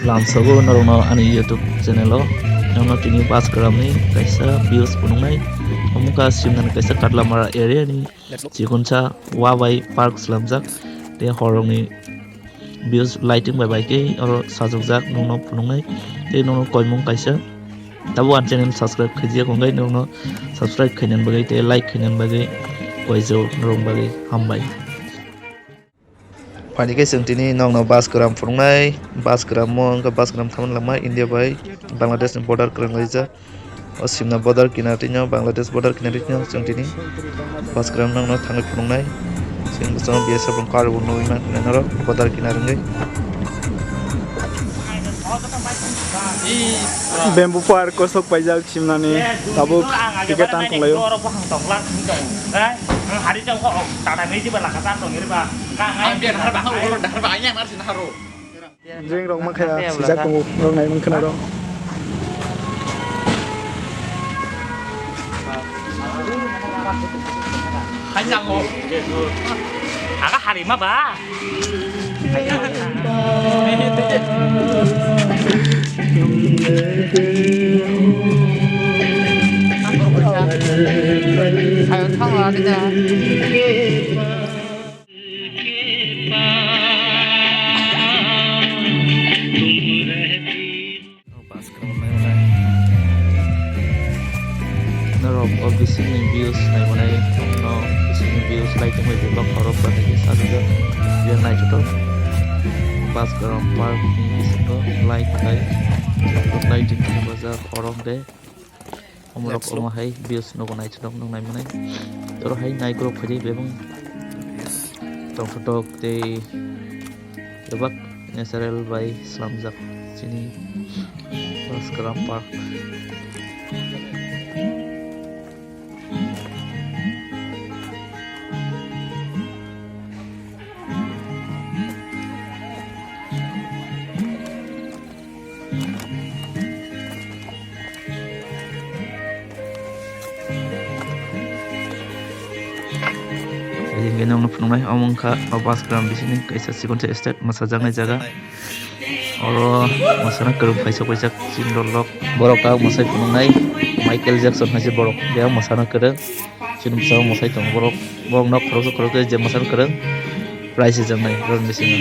lamsago narongno ani YouTube channel o nangno tini bas karamni kaisa views punungnai amuka simnan kaisa Katlamara area ni chikuncha wabai park slamjak te horongni views lighting bai bai ke oro sajokjak nungno punungnai te nungno koimung kaisa tabo an channel subscribe khajia kongai nungno subscribe khainan bagai te like khainan bagai koijo narong bagai hambai pani ke sengtini nongno bas karam punungnai bas karam mo angka bas karam thaman lama India bai Bangladesh ni border kerang laija osimna border kinartinyo Bangladesh border kinartinyo sengtini bas karam nongno thangai punungnai sing bosong biasa bongkar bunuh iman kinaro border kinaringai bamboo park kosok pajak simnani tabuk tiketan tonglayo jeng rong makaya sejak tunggu rong naik mungkin ada Kanyang mo. Aga harima ba? Ayo thang lah dia. narok obviously views nai manai no views like mai blog horok banai saduga yang nai choto bas karam park bisingo like lighting baza horok de omrok omahai views no nai choto no nai manai toro hai nai group phadi bebong tong photok te ebak natural by slamjak sini bas karam park genong punungai omongka abas gram di sini kaisa sikonte estate masajang jaga oro masana kerum kaisa kaisa cindolok borok kau masai punungai Michael Jackson hasil borok dia masana kereng cinum sama masai tong borok nok kerok je masana kereng price jangai ron di sini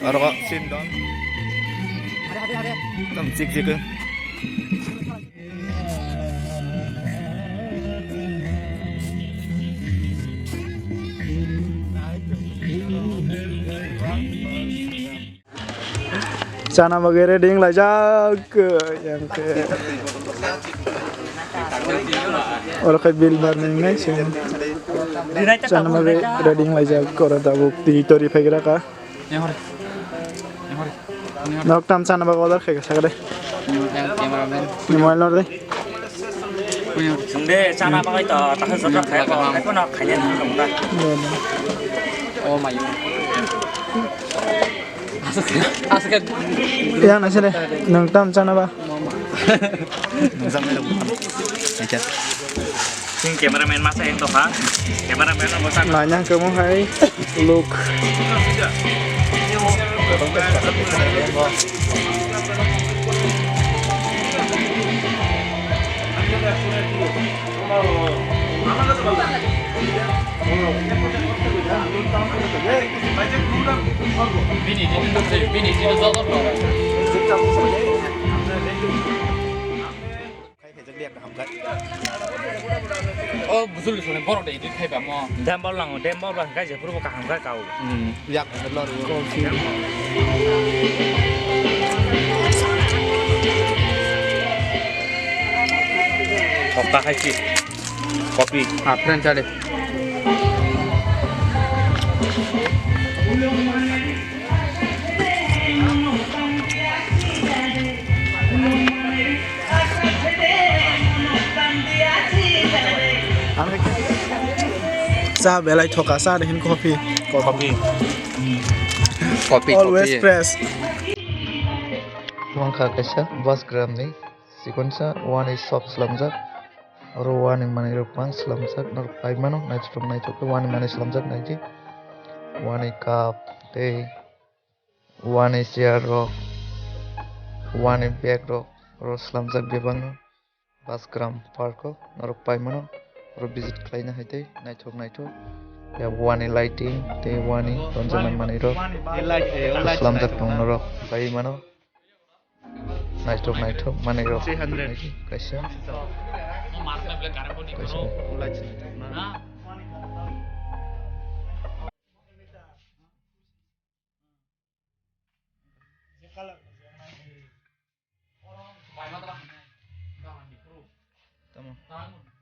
Ada kok sindon. Ada. Tam cik ke. Cana वगैरह ding lajak yang ke orang kayak bil bar nengai sih. Cana वगैरह ding lajak orang tabuk di tori pegera ka. Nok tam cana bawa kayak sagade. Mobile norde. 근데 짜나 bagay to takhan sa kaya ko na kanya na kamura. Oh my god. Asal Yang nasi deh, nong tam cana ba? Sing cameraman masa yang to ha. Cameraman mo sa Nanya kamu hai look. Oh, betul soalnya borok deh itu kayak apa? Dem bao lang dem bao lang cái gì puru ka ham ka kau. Yak lor. Toka haji. Kopi. Friend cari. Sa belai thoka sa dehin coffee. Kopi. Kopi Always kopi. fresh. Wangka kaisa bas gram ni sikonsa one is soft slamjak aro one in mani rupang slamjak nor pai mano naitrom naitok one mani slamjak naiji one cup te one chair ro one bag ro ro slamjak bebang bas gram parko nor pai mano ro visit klaina haite naitok ya one lighting te one tonjaman mani ro slamjak tong ro pai mano naitok mani ro kaisa Tama.